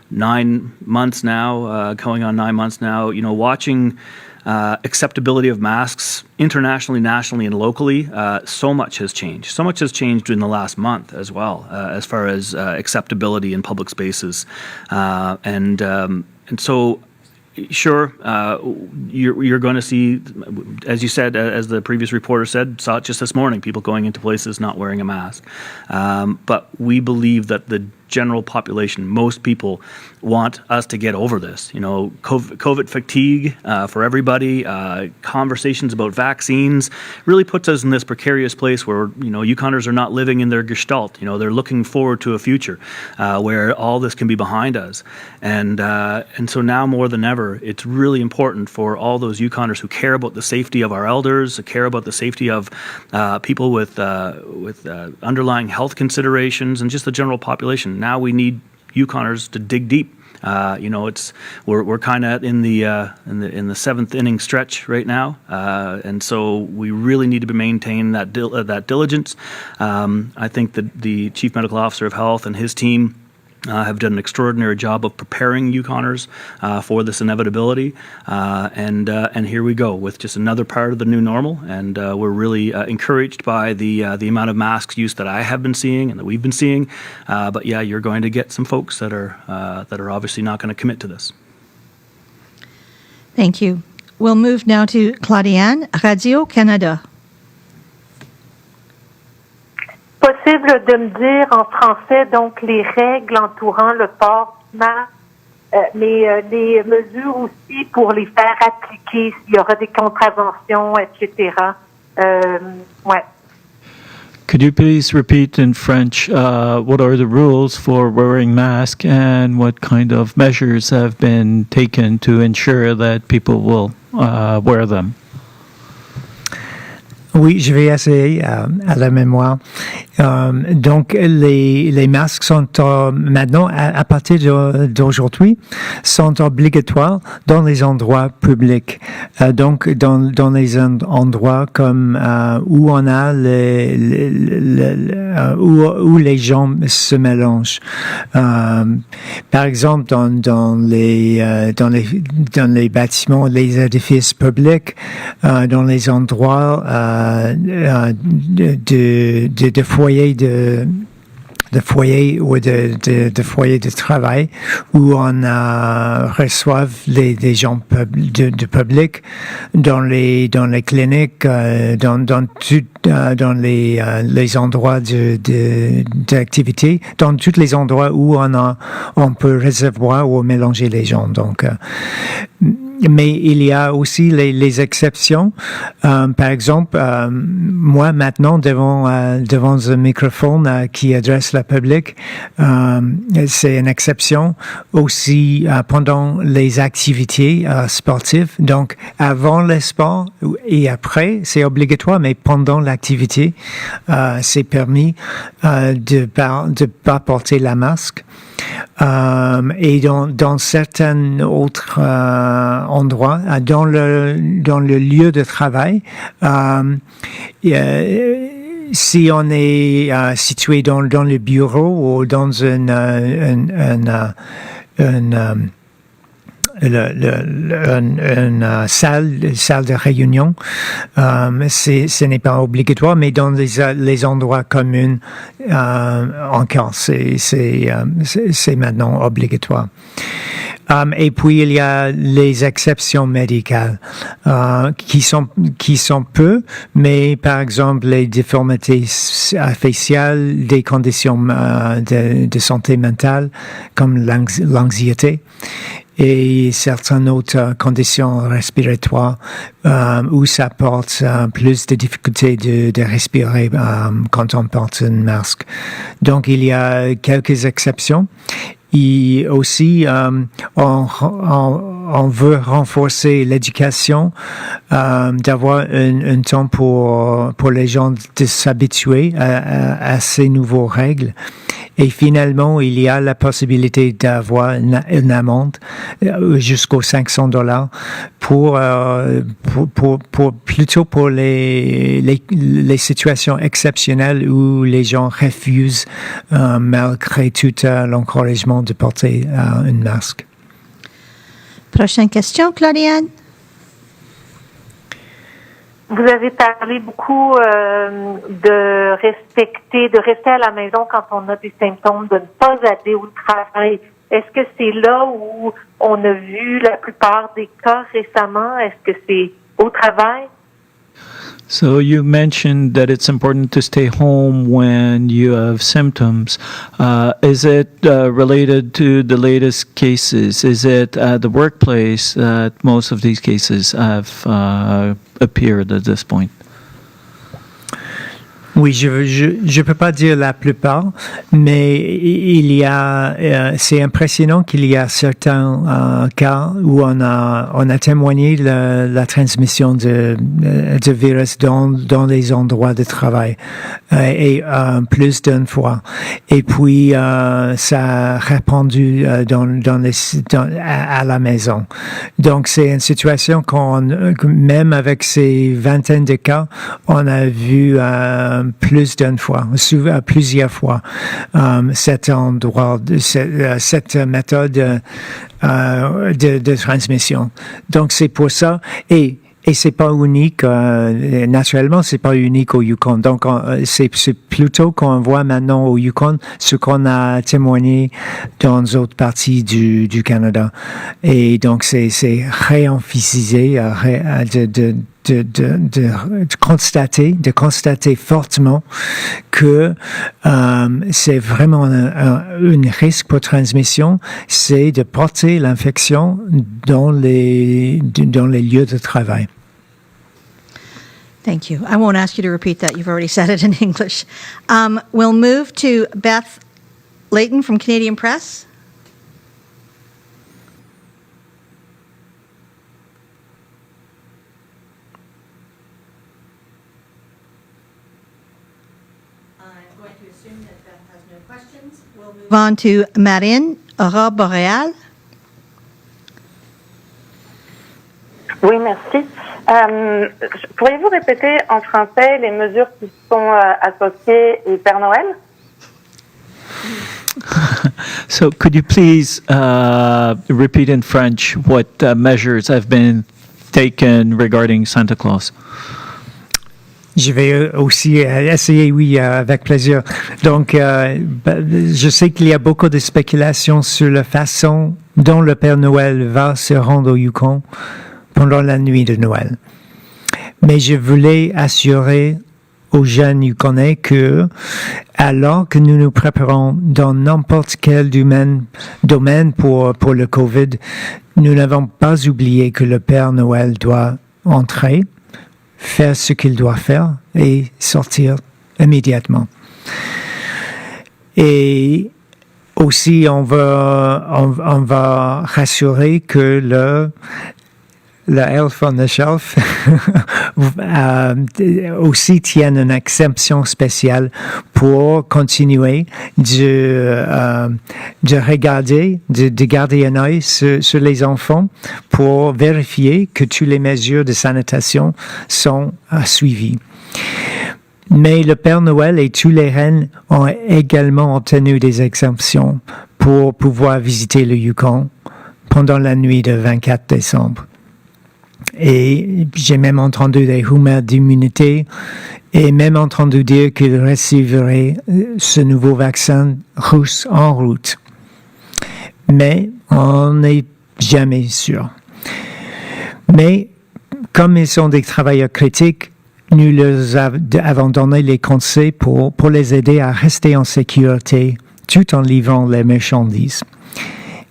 9 months now, going on 9 months now. Watching acceptability of masks internationally, nationally, and locally. So much has changed. So much has changed in the last month as well, as far as acceptability in public spaces, and so. Sure, you're going to see, as you said, as the previous reporter saw it just this morning, people going into places not wearing a mask. But we believe that the general population, most people, want us to get over this. COVID fatigue for everybody, conversations about vaccines really puts us in this precarious place where, Yukoners are not living in their gestalt. They're looking forward to a future where all this can be behind us. And so now more than ever, it's really important for all those Yukoners who care about the safety of our elders, who care about the safety of people with underlying health considerations, and just the general population. Now we need Yukoners to dig deep. We're kind of in the seventh inning stretch right now, and so we really need to maintain that diligence. I think that the Chief Medical Officer of Health and his team have done an extraordinary job of preparing Yukoners for this inevitability, and here we go with just another part of the new normal. And we're really encouraged by the amount of masks use that I have been seeing and that we've been seeing. But yeah, you're going to get some folks that are obviously not going to commit to this. Thank you. We'll move now to Claudiane, Radio-Canada. Possible de me dire en français, donc, les règles entourant le port du masque, mais les mesures aussi pour les faire appliquer, s'il y aura des contraventions, etc. Ouais. Could you please repeat in French what are the rules for wearing masks and what kind of measures have been taken to ensure that people will wear them? Oui, je vais essayer à la mémoire. Donc, les masques sont maintenant, à partir d'aujourd'hui, sont obligatoires dans les endroits publics. Donc, dans les endroits comme où on a où les gens se mélangent. Par exemple, dans les bâtiments, les édifices publics, dans les endroits de foyers de foyers ou de foyers de travail où on reçoive des gens du public dans les cliniques, dans les endroits d'activité, dans tous les endroits où on peut recevoir ou mélanger les gens. Donc, mais il y a aussi les exceptions. Par exemple, moi maintenant devant un microphone qui adresse le public, c'est une exception aussi pendant les activités sportives. Donc avant le sport et après, c'est obligatoire, mais pendant l'activité, c'est permis de pas porter la masque. Et dans certains autres endroits, dans le lieu de travail, si on est situé dans le bureau ou dans une salle de réunion, ce n'est pas obligatoire, mais dans les endroits communs, encore, c'est maintenant obligatoire. Et puis il y a les exceptions médicales qui sont peu, mais par exemple les déformités faciales, des conditions de santé mentale comme l'anxiété et certaines autres conditions respiratoires où ça porte plus de difficultés de respirer quand on porte un masque. Donc il y a quelques exceptions. Et aussi, on veut renforcer l'éducation, d'avoir un temps pour les gens de s'habituer à ces nouvelles règles. Et finalement, il y a la possibilité d'avoir une amende jusqu'aux $500 plutôt pour les situations exceptionnelles où les gens refusent malgré tout l'encouragement de porter un masque. Prochaine question, Claudiane. Vous avez parlé beaucoup de rester à la maison quand on a des symptômes, de ne pas aller au travail. Est-ce que c'est là où on a vu la plupart des cas récemment? Est-ce que c'est au travail? So you mentioned that it's important to stay home when you have symptoms. Is it related to the latest cases? Is it at the workplace that most of these cases have appeared at this point? Oui, je peux pas dire la plupart, mais il y a, c'est impressionnant qu'il y a certains cas où on a témoigné la transmission de virus dans les endroits de travail et plus d'une fois. Et puis ça a répandu à la maison. Donc c'est une situation même avec ces vingtaines de cas, on a vu plus d'une fois, plusieurs fois, cet endroit, cette méthode de transmission. Donc c'est pour ça et c'est pas unique, naturellement, c'est pas unique au Yukon. Donc, c'est plutôt qu'on voit maintenant au Yukon ce qu'on a témoigné dans d'autres parties du Canada. Et donc, c'est réemphasisé, de constater fortement que c'est vraiment un risque pour transmission, c'est de porter l'infection dans les lieux de travail. Thank you. I won't ask you to repeat that. You've already said it in English. We'll move to Beth Layton from Canadian Press. I'm going to assume that Beth has no questions. We'll move on to Marine, Aurore Boréale. Oui, merci. Pourriez-vous répéter en français les mesures qui sont associées au Père Noël? So, could you please repeat in French what measures have been taken regarding Santa Claus? Je vais aussi essayer, oui, avec plaisir. Donc, je sais qu'il y a beaucoup de spéculations sur la façon dont le Père Noël va se rendre au Yukon pendant la nuit de Noël. Mais je voulais assurer aux jeunes Yukonais que, alors que nous nous préparons dans n'importe quel domaine pour le COVID, nous n'avons pas oublié que le Père Noël doit entrer, faire ce qu'il doit faire et sortir immédiatement. Et aussi, on va rassurer que le Elf on the Shelf aussi tiennent une exemption spéciale pour continuer de garder un œil sur les enfants pour vérifier que toutes les mesures de sanitation sont suivies. Mais le Père Noël et tous les reines ont également obtenu des exemptions pour pouvoir visiter le Yukon pendant la nuit du 24 décembre. Et j'ai même entendu des rumeurs d'immunité et même entendu dire qu'ils recevraient ce nouveau vaccin russe en route. Mais on n'est jamais sûr. Mais comme ils sont des travailleurs critiques, nous leur avons donné les conseils pour les aider à rester en sécurité tout en livrant les marchandises.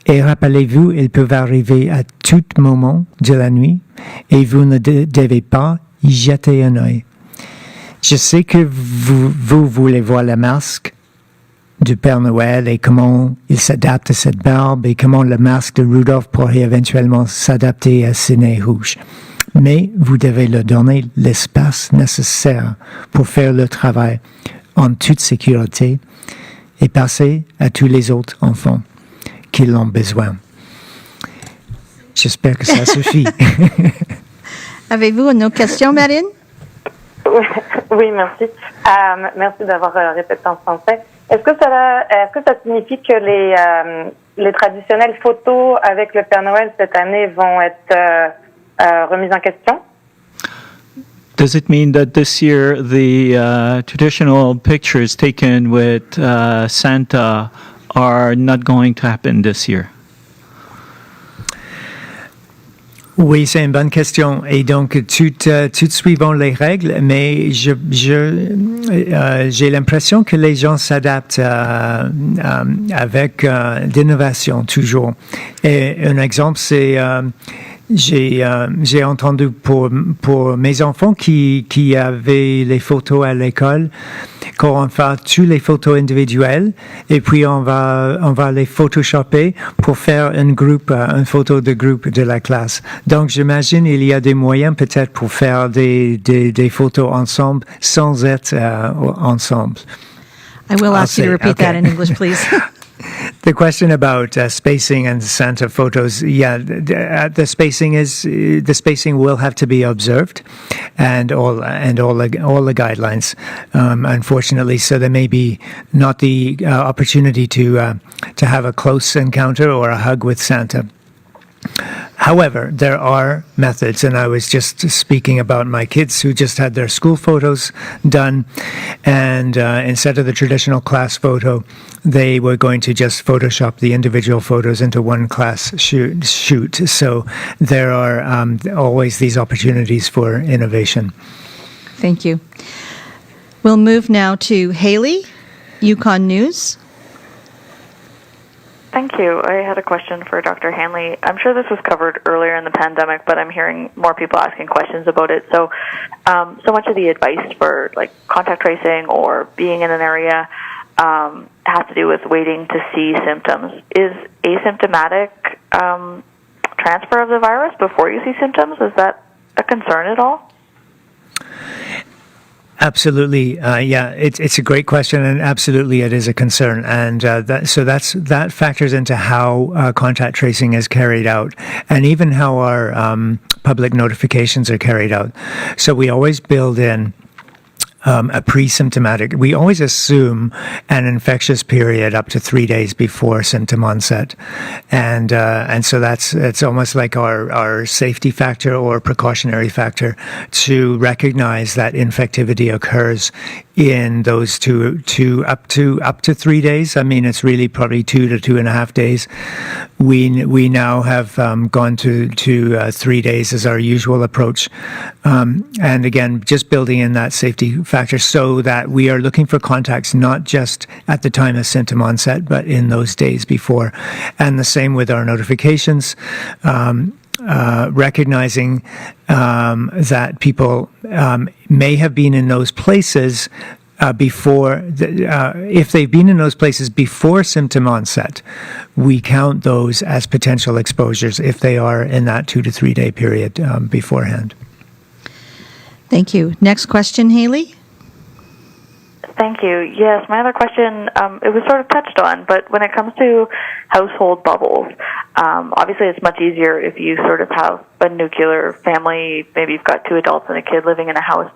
Et rappelez-vous, ils peuvent arriver à tout moment de la nuit et vous ne devez pas y jeter un œil. Je sais que vous voulez voir le masque du Père Noël et comment il s'adapte à cette barbe et comment le masque de Rudolph pourrait éventuellement s'adapter à ce nez rouge. Mais vous devez leur donner l'espace nécessaire pour faire le travail en toute sécurité et passer à tous les autres enfants qui l'ont besoin. J'espère que ça suffit. Avez-vous une autre question, Marine? Oui, merci. Merci d'avoir répété en français. Est-ce que ça signifie que les traditionnelles photos avec le Père Noël cette année vont être remises en question? Does it mean that this year the traditional pictures taken with Santa are not going to happen this year? Oui, c'est une bonne question. Et donc, tout suivant les règles, mais j'ai l'impression que les gens s'adaptent avec d'innovation toujours. Et un exemple, c'est j'ai entendu pour mes enfants qui avaient les photos à l'école, qu'on va toutes les photos individuelles et puis on va les photoshopper pour faire une photo de groupe de la classe. Donc j'imagine il y a des moyens peut-être pour faire des photos ensemble sans être ensemble. I will ask you to repeat that in English, please. The question about spacing and Santa photos, the spacing will have to be observed, and all the guidelines. Unfortunately, so there may be not the opportunity to have a close encounter or a hug with Santa. However, there are methods, and I was just speaking about my kids who just had their school photos done, and instead of the traditional class photo, they were going to just Photoshop the individual photos into one class shoot. So there are always these opportunities for innovation. Thank you. We'll move now to Haley, Yukon News. Thank you. I had a question for Dr. Hanley. I'm sure this was covered earlier in the pandemic, but I'm hearing more people asking questions about it. So much of the advice for like contact tracing or being in an area has to do with waiting to see symptoms. Is asymptomatic transfer of the virus before you see symptoms, is that a concern at all? Absolutely, it's a great question, and absolutely it is a concern, and that factors into how contact tracing is carried out, and even how our public notifications are carried out. So we always build in a pre-symptomatic. We always assume an infectious period up to 3 days before symptom onset, and so it's almost like our safety factor or precautionary factor to recognize that infectivity occurs in those up to 3 days. I mean, it's really probably 2 to 2.5 days. We now have gone to 3 days as our usual approach, and again, just building in that safety factor so that we are looking for contacts not just at the time of symptom onset, but in those days before. And the same with our notifications. Recognizing that people may have been in those places before, if they've been in those places before symptom onset, we count those as potential exposures if they are in that 2 to 3 day period beforehand. Thank you. Next question, Haley. Thank you. Yes, my other question, it was sort of touched on, but when it comes to household bubbles, obviously it's much easier if you sort of have a nuclear family, maybe you've got 2 adults and a kid living in a house.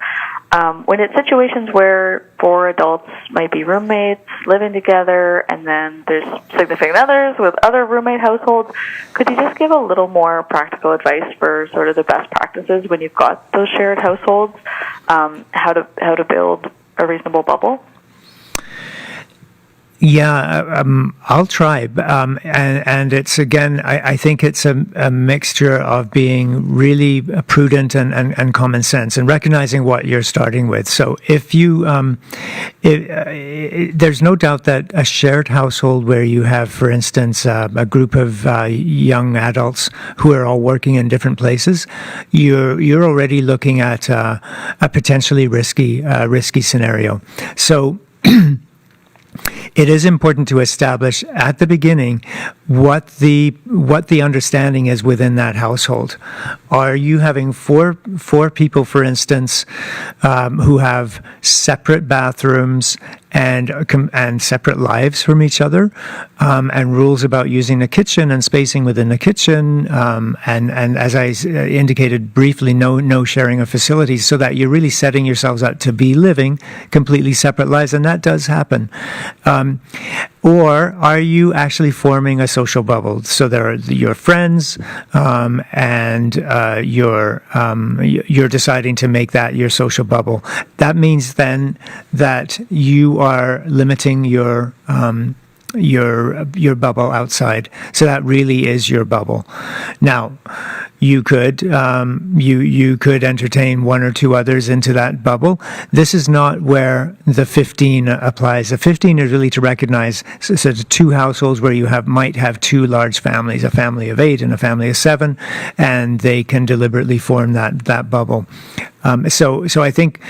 When it's situations where 4 adults might be roommates living together, and then there's significant others with other roommate households, could you just give a little more practical advice for sort of the best practices when you've got those shared households, how to build a reasonable bubble? Yeah, I'll try. And it's, again, I think it's a mixture of being really prudent and common sense and recognizing what you're starting with. So if you, there's no doubt that a shared household where you have, for instance, a group of young adults who are all working in different places, you're already looking at a potentially risky scenario. So it is important to establish at the beginning what the understanding is within that household. Are you having four people, for instance, who have separate bathrooms and separate lives from each other, and rules about using the kitchen and spacing within the kitchen, and as I indicated briefly, no sharing of facilities, so that you're really setting yourselves up to be living completely separate lives, and that does happen. Or are you actually forming a social bubble? So there are your friends, and you're deciding to make that your social bubble. That means then that you are limiting your bubble outside. So that really is your bubble. Now, you could you could entertain 1 or 2 others into that bubble. This is not where the 15 applies. The 15 is really to recognize so 2 households where you might have 2 large families, a family of 8 and a family of 7, and they can deliberately form that bubble. So I think.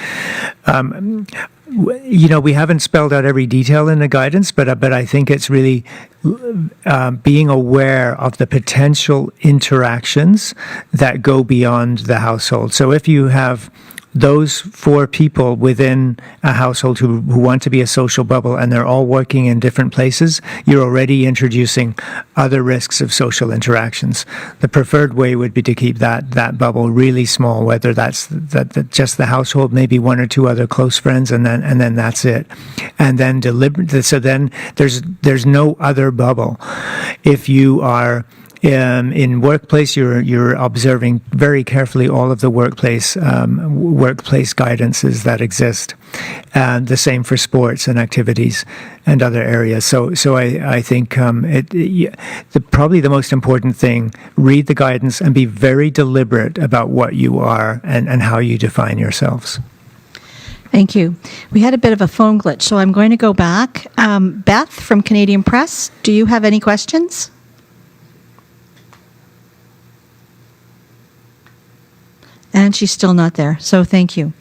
We haven't spelled out every detail in the guidance, but I think it's really being aware of the potential interactions that go beyond the household. So if you have those 4 people within a household who want to be a social bubble and they're all working in different places, you're already introducing other risks of social interactions. The preferred way would be to keep that bubble really small, whether that's just the household, maybe 1 or 2 other close friends, and then that's it. And then so then there's no other bubble. If you are in workplace, you're observing very carefully all of the workplace guidances that exist, and the same for sports and activities and other areas. So I think probably the most important thing: read the guidance and be very deliberate about what you are and how you define yourselves. Thank you. We had a bit of a phone glitch, so I'm going to go back. Beth from Canadian Press, do you have any questions? And she's still not there, so thank you.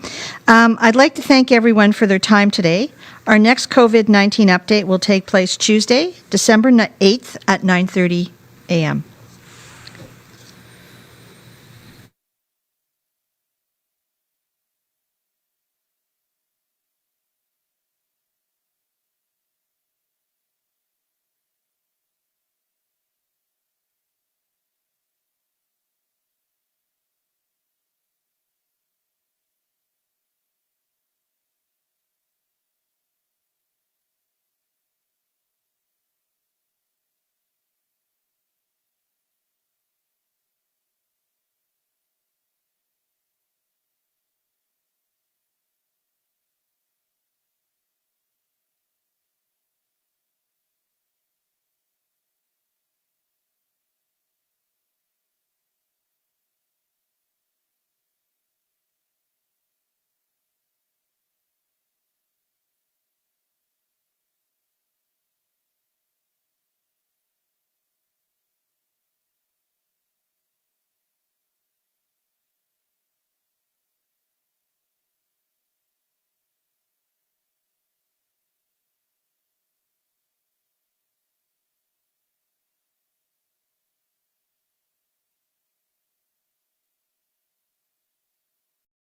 I'd like to thank everyone for their time today. Our next COVID-19 update will take place Tuesday, December 8th at 9:30 a.m.